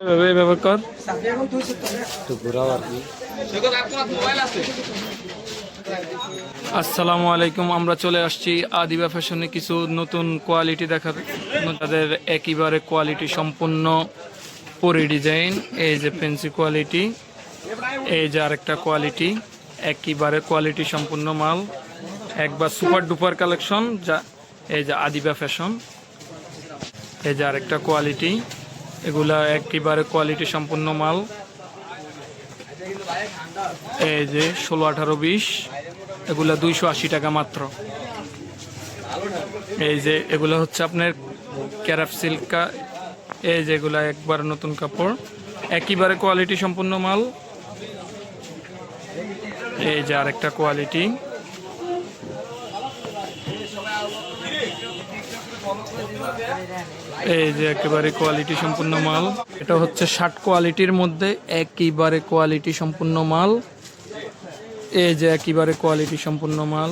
ব্যবহার কর একটু ঘোরাও আর কি। আসসালামু আলাইকুম। আমরা চলে আসছি আদিবা ফ্যাশনে কিছু নতুন কোয়ালিটি দেখার। তাদের একেবারে কোয়ালিটি সম্পূর্ণ পরি ডিজাইন। এই যে ফেন্সি কোয়ালিটি, এই যে আরেকটা কোয়ালিটি, একেবারে কোয়ালিটি সম্পূর্ণ মাল, একবার সুপার ডুপার কালেকশন। যা এই যে আদিবা ফ্যাশন, এই যে আরেকটা কোয়ালিটি, এগুলা একেবারে কোয়ালিটি সম্পূর্ণ মাল। এই যে 16, 18, 20, এগুলা 280 টাকা মাত্র। এই যে এগুলো হচ্ছে আপনার ক্যারাফ সিল্ক। এই যে এগুলা একবার নতুন কাপড়, একেবারে কোয়ালিটি সম্পূর্ণ মাল। এই যে আরেকটা কোয়ালিটি, এই যে একেবারে কোয়ালিটি সম্পূর্ণ মাল। এটা হচ্ছে 60 কোয়ালিটির মধ্যে একেবারে কোয়ালিটি সম্পূর্ণ মাল। এই যে একেবারে কোয়ালিটি সম্পূর্ণ মাল।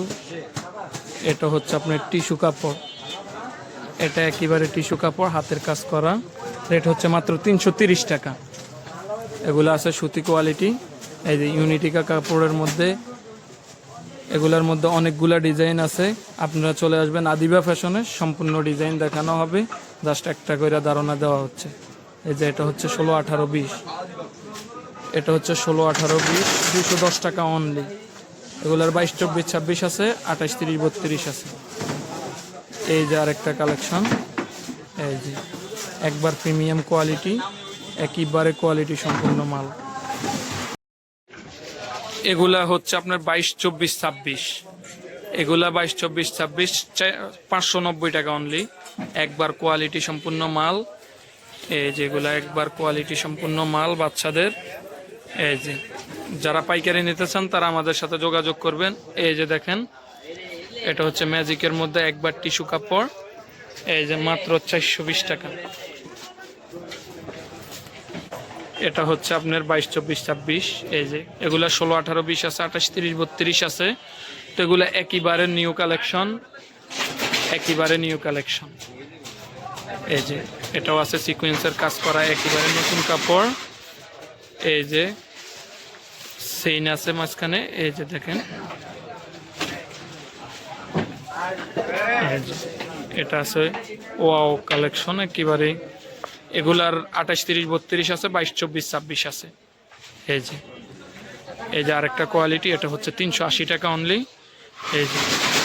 এটা হচ্ছে আপনার টিস্যু কাপড়, এটা একেবারে টিস্যু কাপড়, হাতের কাজ করা। রেট হচ্ছে মাত্র 330 টাকা। এগুলো আছে সুতি কোয়ালিটি। এই যে ইউনিটিকা কাপড়ের মধ্যে, এগুলার মধ্যে অনেকগুলা ডিজাইন আছে। আপনারা চলে আসবেন আদিবা ফ্যাশনে, সম্পূর্ণ ডিজাইন দেখানো হবে, জাস্ট একটা করে ধারণা দেওয়া হচ্ছে। এই যে এটা হচ্ছে 16, 18, 20, এটা হচ্ছে 16, 18, 20, 210 টাকা অনলি। এগুলার 22, 24, 26 আছে, 28, 30, 32 আছে। এই যে আরেকটা কালেকশন, এই যে একবার প্রিমিয়াম কোয়ালিটি, একেবারে কোয়ালিটি সম্পূর্ণ মাল। এগুলা হচ্ছে আপনার 22, 24, 26, এগুলা 22, 24, 26, 590 টাকা অনলি। একবার কোয়ালিটি সম্পূর্ণ মাল। এই যেগুলা একবার কোয়ালিটি সম্পূর্ণ মাল বাচ্চাদের। এই যে যারা পাইকারি নিতে চান তারা আমাদের সাথে যোগাযোগ করবেন। এই যে দেখেন, এটা হচ্ছে ম্যাজিকের মধ্যে একবার টিস্যু কাপড়। এই যে মাত্র 420 টাকা। এটা হচ্ছে আপনার 22, 24, 26। এই যে এগুলা 16, 18, 20 আছে, 28, 30, 32 আছে। তো এগুলো একেবারে নিউ কালেকশন, একেবারে নিউ কালেকশন। এই যে এটাও আছে সিকোয়েন্সের কাজ করা, একেবারে নতুন কাপড়। এই যে সেইন আছে মাঝখানে। এই যে দেখেন, এটা আছে ওয়াও কালেকশন একেবারে। এগুলার 28, 30, 32 আছে, 22, 24, 26 আছে। এই যে আরেকটা কোয়ালিটি, এটা হচ্ছে 380 টাকা অনলি। এই যে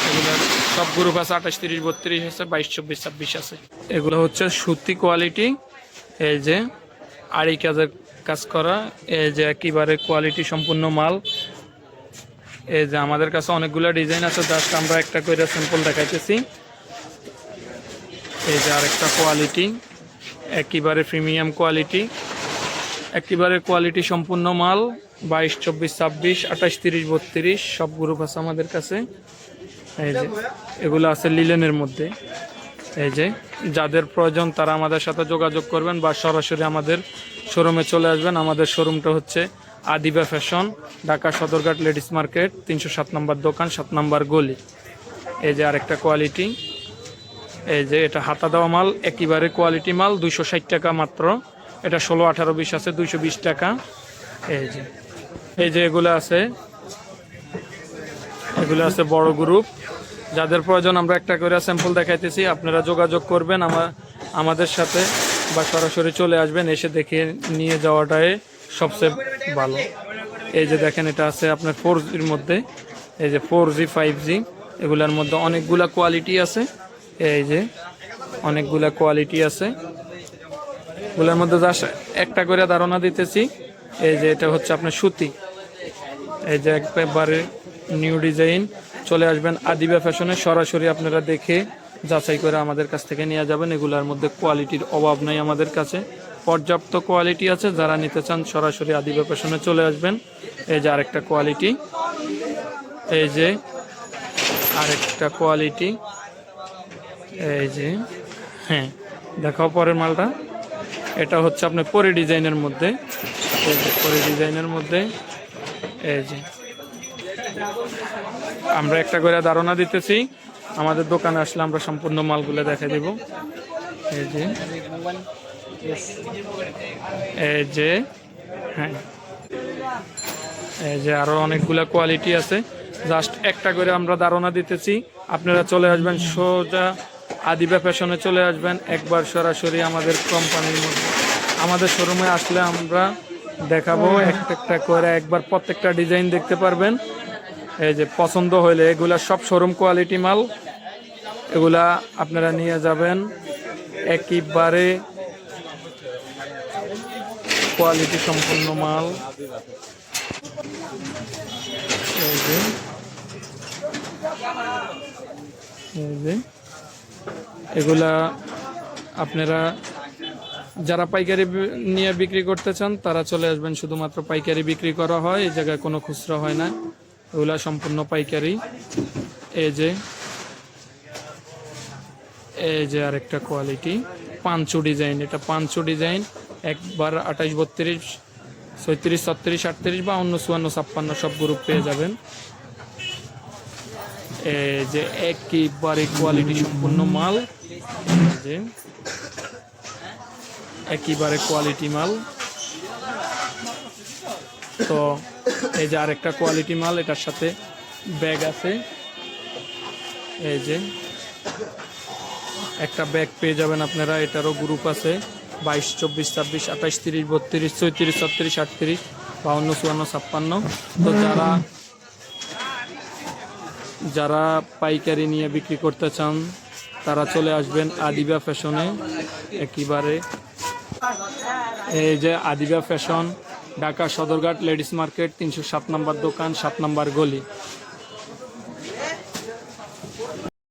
এগুলার সব গ্রুপ আছে, 28, 30, 32 আছে, 22, 24, 26 আছে। এগুলো হচ্ছে সুতি কোয়ালিটি। এই যে আড়ি কাজের কাজ করা, এই যে একেবারে কোয়ালিটি সম্পূর্ণ মাল। এই যে আমাদের কাছে অনেকগুলো ডিজাইন আছে, জাস্ট আমরা একটা করে স্যাম্পল দেখাইতেছি। এই যে আরেকটা কোয়ালিটি, একেবারে প্রিমিয়াম কোয়ালিটি, একেবারে কোয়ালিটি সম্পূর্ণ মাল। 22, 24, 26, 28, 30, 32 সব গ্রুপ আছে আমাদের কাছে। এই যে এগুলো আছে লিলেনের মধ্যে। এই যে যাদের প্রয়োজন তারা আমাদের সাথে যোগাযোগ করবেন বা সরাসরি আমাদের শোরুমে চলে আসবেন। আমাদের শোরুমটা হচ্ছে Adiba fashion, Dhaka Sadarghat ladies market, 307 নম্বর দোকান, 7 নম্বর গলি। এই যে আরেকটা কোয়ালিটি, এই যে এটা হাতা দেওয়া মাল, একেবারে কোয়ালিটি মাল, 260 টাকা মাত্র। এটা 16, 18, 20 আছে, 220 টাকা। এই যে এগুলো আছে, এগুলো আছে বড় গ্রুপ। যাদের প্রয়োজন আমরা একটা করে স্যাম্পল দেখাইতেছি, আপনারা যোগাযোগ করবেন আমাদের সাথে বা সরাসরি চলে আসবেন, এসে দেখে নিয়ে যাওয়াটাই সবচেয়ে ভালো। এই যে দেখেন, এটা আছে আপনার 4Gর মধ্যে। এই যে 4G, 5G, এগুলার মধ্যে অনেকগুলা কোয়ালিটি আছে। এই যে অনেকগুলা কোয়ালিটি আছে, এগুলোর মধ্যে জাস্ট একটা করে ধারণা দিতেছি। এই যে এটা হচ্ছে আপনার সুতি। এই যে একবারে নিউ ডিজাইন। চলে আসবেন আদিবা ফ্যাশনে, সরাসরি আপনারা দেখে যাচাই করে আমাদের কাছ থেকে নিয়ে যাবেন। এগুলোর মধ্যে কোয়ালিটির অভাব নাই, আমাদের কাছে পর্যাপ্ত কোয়ালিটি আছে। যারা নিতে চান সরাসরি আদিবা ফ্যাশনে চলে আসবেন। এই যে আরেকটা কোয়ালিটি, এই যে আরেকটা কোয়ালিটি, এই যে হ্যাঁ দেখাও পরের মালটা। এটা হচ্ছে আপনার পরি ডিজাইনের মধ্যে। এই যে পরি ডিজাইনের মধ্যে, এই যে আমরা একটা করে ধারণা দিতেছি। আমাদের দোকানে আসলে আমরা সম্পূর্ণ মালগুলো দেখা দেব। এই যে এই যে, হ্যাঁ, এই যে আরো অনেকগুলা কোয়ালিটি আছে, জাস্ট একটা করে আমরা ধারণা দিতেছি। আপনারা চলে আসবেন সোজা আদিবা ফ্যাশনে চলে আসবেন, একবার সরাসরি আমাদের কোম্পানির মধ্যে আমাদের শোরুমে আসলে আমরা দেখাবো একটা একটা করে, একবার প্রত্যেকটা ডিজাইন দেখতে পারবেন। এই যে পছন্দ হইলে, এগুলা সব শোরুম কোয়ালিটি মাল, এগুলা আপনারা নিয়ে যাবেন, একেবারে কোয়ালিটি সম্পন্ন মাল। এই যে, এই যে এগুলা আপনারা যারা পাইকারি নিয়ে বিক্রি করতে চান তারা চলে আসবেন, শুধুমাত্র পাইকারি বিক্রি করা হয়, এই জায়গায় কোনো খুচরা হয় না, এগুলা সম্পূর্ণ পাইকারি। এই যে, এই যে আরেকটা কোয়ালিটি পাঁচশো ডিজাইন, এটা পাঁচশো ডিজাইন, একবার 28, 32, 36, 36, 38 বা অন্য 54, 56 সব গ্রুপ পেয়ে যাবেন। এই যে একেবারে কোয়ালিটি সম্পূর্ণ মাল, এই যে একেবারে কোয়ালিটি মাল। তো এই যে আরেকটা কোয়ালিটি মাল, এটার সাথে ব্যাগ আছে, এই যে একটা ব্যাগ পেয়ে যাবেন আপনারা, এটারও গ্রুপ আছে 22, 24, 26, 28, 30, 32, 34, 36, 38, 52, 54, 56। তো যারা পাইকারি নিয়ে বিক্রি করতে চান তারা চলে আসবেন আদিবা ফ্যাশনে একেবারে। এই যে Adiba fashion, Dhaka Sadarghat ladies market 307 নম্বর দোকান, 7 নম্বর গলি।